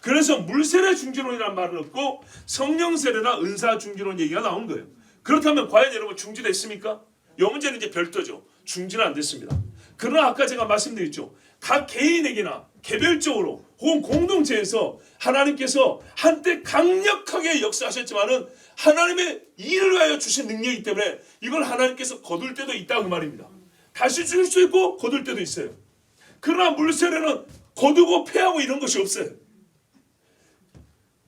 그래서 물세례 중진론이라는 말은 없고 성령세례나 은사 중진론 얘기가 나온 거예요. 그렇다면 과연 여러분 중지됐습니까? 이 문제는 이제 별도죠. 중지는 안 됐습니다. 그러나 아까 제가 말씀드렸죠. 각 개인에게나 개별적으로 혹은 공동체에서 하나님께서 한때 강력하게 역사하셨지만은 하나님의 일을 위하여 주신 능력이기 때문에 이걸 하나님께서 거둘 때도 있다고 그 말입니다. 다시 주실 수 있고 거둘 때도 있어요. 그러나 물세례는 거두고 패하고 이런 것이 없어요.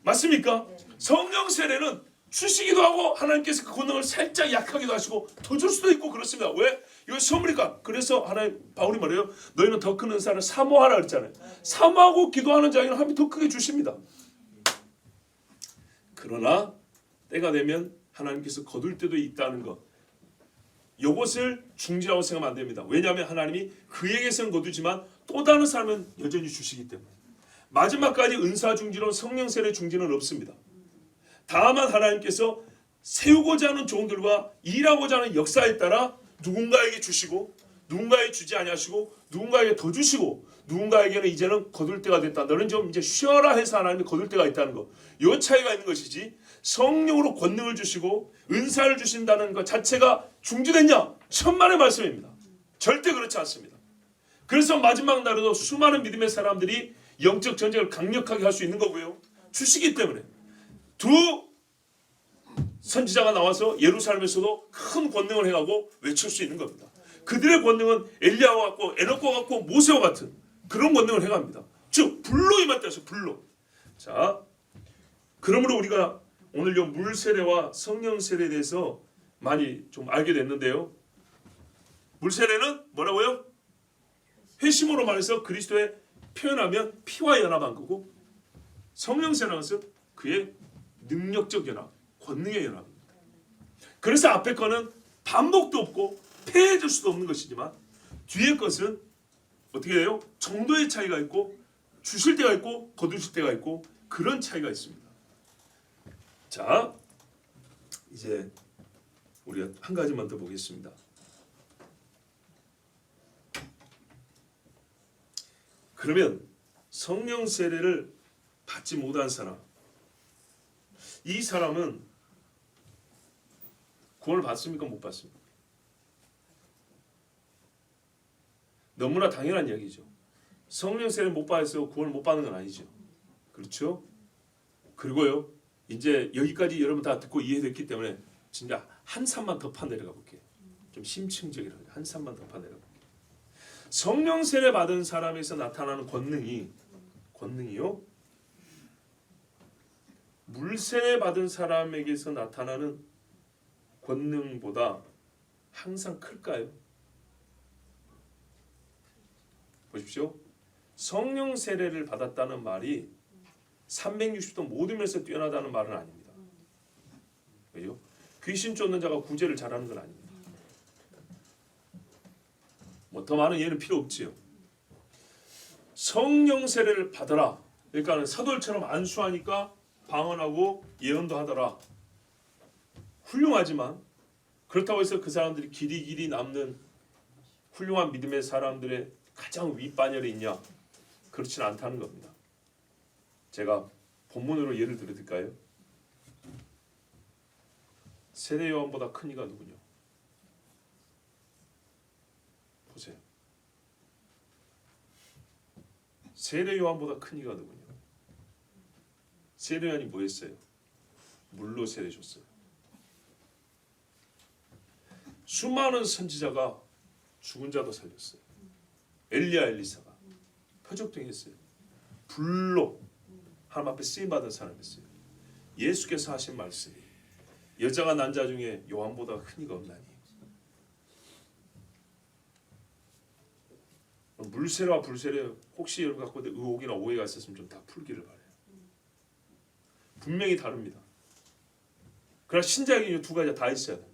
맞습니까? 성령 세례는 주시기도 하고 하나님께서 그 권능을 살짝 약하기도 하시고 더 줄 수도 있고 그렇습니다. 왜? 이거 선물이니까. 그래서 하나님 바울이 말해요. 너희는 더 큰 은사를 사모하라 그랬잖아요. 사모하고 기도하는 자에게는 하나님이 더 크게 주십니다. 그러나 때가 되면 하나님께서 거둘 때도 있다는 것. 이것을 중지라고 생각하면 안 됩니다. 왜냐하면 하나님이 그에게서는 거두지만 또 다른 사람은 여전히 주시기 때문에. 마지막까지 은사 중지론, 성령 세례 중지는 없습니다. 다만 하나님께서 세우고자 하는 종들과 일하고자 하는 역사에 따라 누군가에게 주시고 누군가에게 주지 아니하시고 누군가에게 더 주시고 누군가에게는 이제는 거둘 때가 됐다. 너는 좀 이제 쉬어라 해서 하나님이 거둘 때가 있다는 것. 이 차이가 있는 것이지 성령으로 권능을 주시고 은사를 주신다는 것 자체가 중지됐냐? 천만의 말씀입니다. 절대 그렇지 않습니다. 그래서 마지막 날에도 수많은 믿음의 사람들이 영적 전쟁을 강력하게 할 수 있는 거고요. 주시기 때문에. 두 선지자가 나와서 예루살렘에서도 큰 권능을 행하고 외칠 수 있는 겁니다. 그들의 권능은 엘리야와 같고 에녹과 같고 모세와 같은 그런 권능을 행합니다. 즉 불로 임할 때서 불로. 자, 그러므로 우리가 오늘 이 물세례와 성령세례에 대해서 많이 좀 알게 됐는데요. 물세례는 뭐라고요? 회심으로 말해서 그리스도에 표현하면 피와 연합한 거고 성령세례는 것은 그의 능력적 연합, 권능의 연합입니다. 그래서 앞에 거는 반복도 없고 폐해질 수도 없는 것이지만 뒤에 것은 어떻게 돼요? 정도의 차이가 있고 주실 때가 있고 거두실 때가 있고 그런 차이가 있습니다. 자, 이제 우리가 한 가지만 더 보겠습니다. 그러면 성령 세례를 받지 못한 사람, 이 사람은 구원을 받습니까? 못 받습니까? 너무나 당연한 이야기죠. 성령 세례를 못 받아서 구원을 못 받는 건 아니죠. 그렇죠? 그리고요, 이제 여기까지 여러분 다 듣고 이해됐기 때문에 진짜 한 산만 더 파 내려가 볼게요. 좀 심층적이라 한 산만 더 파 내려가 볼게요. 성령 세례 받은 사람에서 나타나는 권능이요. 물세례 받은 사람에게서 나타나는 권능보다 항상 클까요? 보십시오. 성령 세례를 받았다는 말이 360도 모든 면에서 뛰어나다는 말은 아닙니다. 왜요? 귀신 쫓는 자가 구제를 잘하는 건 아닙니다. 뭐 더 많은 예는 필요 없지요. 성령 세례를 받아라. 그러니까 사도들처럼 안수하니까 방언하고 예언도 하더라. 훌륭하지만 그렇다고 해서 그 사람들이 길이 남는 훌륭한 믿음의 사람들의 가장 윗반열에 있냐? 그렇지는 않다는 겁니다. 제가 본문으로 예를 들어드릴까요? 세례 요한보다 큰 이가 누구냐? 보세요. 세례 요한보다 큰 이가 누구냐? 세례 요한이 뭐 했어요? 물로 세례 줬어요. 수많은 선지자가 죽은 자도 살렸어요. 엘리야 엘리사가 표적등했어요. 불로 하나님 앞에 쓰임받은 사람이었어요. 예수께서 하신 말씀이 여자가 난 자 중에 요한보다 큰 이가 없나니. 물세례와 불세례 혹시 여러분 갖고 의혹이나 오해가 있었으면 좀 다 풀기를 바라요. 분명히 다릅니다. 그러나 신자에게 이 두 가지가 다 있어야 됩니다.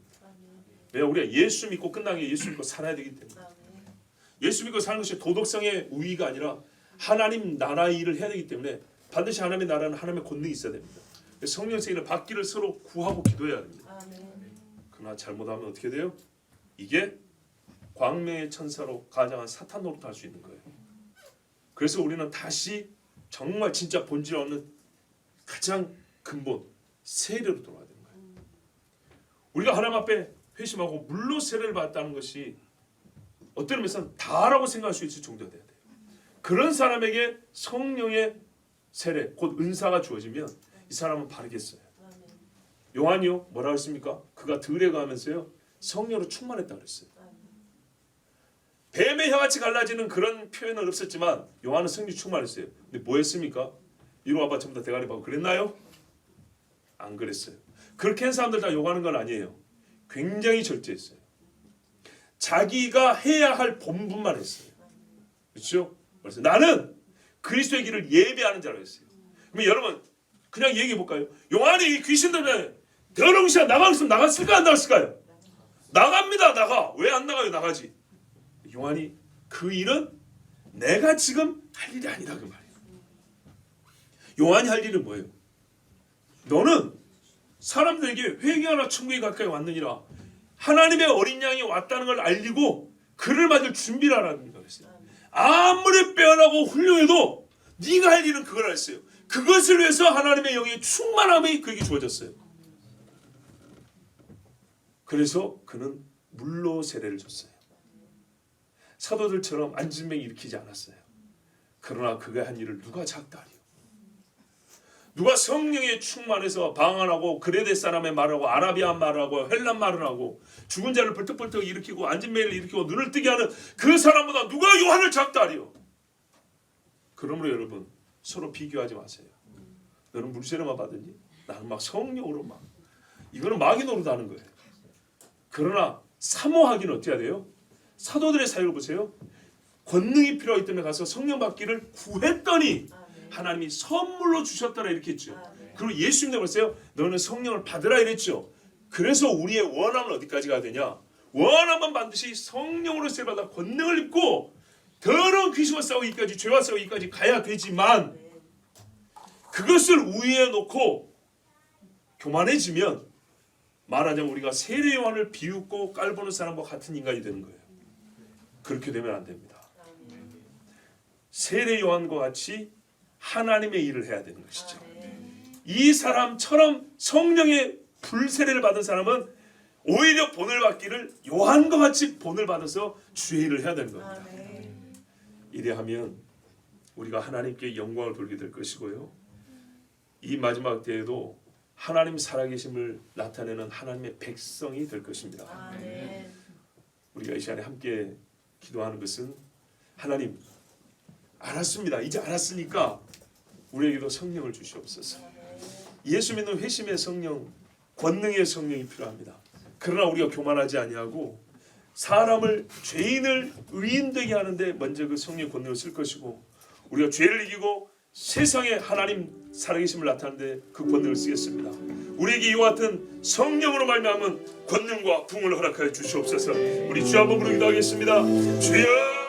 왜냐 우리가 예수 믿고 끝나는 게 예수 믿고 살아야 되기 때문에. 예수 믿고 사는 것이 도덕성의 우위가 아니라 하나님 나라의 일을 해야 되기 때문에 반드시 하나님의 나라는 하나님의 권능이 있어야 됩니다. 성령 세계를 받기를 서로 구하고 기도해야 됩니다. 그러나 잘못하면 어떻게 돼요? 이게 광명의 천사로 가장한 사탄 노릇할 수 있는 거예요. 그래서 우리는 다시 정말 진짜 본질 없는 가장 근본 세례로 돌아가야 되는 거예요. 우리가 하나님 앞에 회심하고 물로 세례를 받았다는 것이 어떤 의미에서는 다라고 생각할 수 있을 정도가 돼야 돼요. 그런 사람에게 성령의 세례 곧 은사가 주어지면 이 사람은 바르겠어요. 요한이요 뭐라 했습니까? 그가 들에 가면서요 성령으로 충만했다 그랬어요. 뱀의 혀같이 갈라지는 그런 표현은 없었지만 요한은 성령 충만했어요. 근데 뭐 했습니까? 이리 와봐 전부 다 대가리 박고 그랬나요? 안 그랬어요. 그렇게 한 사람들 다 욕하는 건 아니에요. 굉장히 절제했어요. 자기가 해야 할 본분만 했어요. 그렇죠? 그래서 나는 그리스도의 길을 예배하는 자라고 했어요. 그럼 여러분 그냥 얘기해 볼까요? 요한이 귀신들에 더러운 시간 나가고 있으면 나갔을까 안 나갔을까요? 나갑니다. 나가. 왜 안 나가요? 나가지. 요한이 그 일은 내가 지금 할 일이 아니다 그 말이에요. 요한이 할 일은 뭐예요? 너는 사람들에게 회개하라 천국에 가까이 왔느니라 하나님의 어린 양이 왔다는 걸 알리고 그를 맞을 준비를 하라는 걸 했어요. 아무리 빼어나고 훌륭해도 네가 할 일은 그걸 했어요. 그것을 위해서 하나님의 영의 충만함이 그에게 주어졌어요. 그래서 그는 물로 세례를 줬어요. 사도들처럼 안진뱅이 일으키지 않았어요. 그러나 그가 한 일을 누가 작다리요? 누가 성령에 충만해서 방언하고 그레데 사람의 말하고 아라비아 말하고 헬란 말을 하고 죽은 자를 벌떡벌떡 일으키고 안진뱅이를 일으키고 눈을 뜨게 하는 그 사람보다 누가 요한을 작다리요? 그러므로 여러분 서로 비교하지 마세요. 너는 물세례만 받았니? 나는 막 성령으로 막 이거는 마귀 노릇하는 거예요. 그러나 사모하기는 어떻게 해야 돼요? 사도들의 사역을 보세요. 권능이 필요하기 때문에 가서 성령 받기를 구했더니 하나님이 선물로 주셨더라 이렇게 했죠. 그리고 예수님도 보세요. 너는 성령을 받으라 이랬죠. 그래서 우리의 원함은 어디까지 가야 되냐? 원함은 반드시 성령으로 세례받아 권능을 입고 더러운 귀신과 싸우기까지 죄와 싸우기까지 가야 되지만 그것을 우위에 놓고 교만해지면 말하자면 우리가 세례 요한을 비웃고 깔보는 사람과 같은 인간이 되는 거예요. 그렇게 되면 안 됩니다. 세례 요한과 같이 하나님의 일을 해야 되는 것이죠. 이 사람처럼 성령의 불세례를 받은 사람은 오히려 본을 받기를 요한과 같이 본을 받아서 주의 일을 해야 되는 겁니다. 이래하면 우리가 하나님께 영광을 돌리게 될 것이고요. 이 마지막 때에도 하나님 살아계심을 나타내는 하나님의 백성이 될 것입니다. 우리가 이 시간에 함께 기도하는 것은 하나님 알았습니다. 이제 알았으니까 우리에게도 성령을 주시옵소서. 예수 믿는 회심의 성령, 권능의 성령이 필요합니다. 그러나 우리가 교만하지 아니하고 사람을 죄인을 의인되게 하는데 먼저 그 성령의 권능을 쓸 것이고 우리가 죄를 이기고 세상에 하나님 살아계심을 나타내는데 그 권능을 쓰겠습니다. 우리에게 이와 같은 성령으로 말미암은 권능과 부흥을 허락하여 주시옵소서. 우리 주 한번 부르기도 하겠습니다. 주여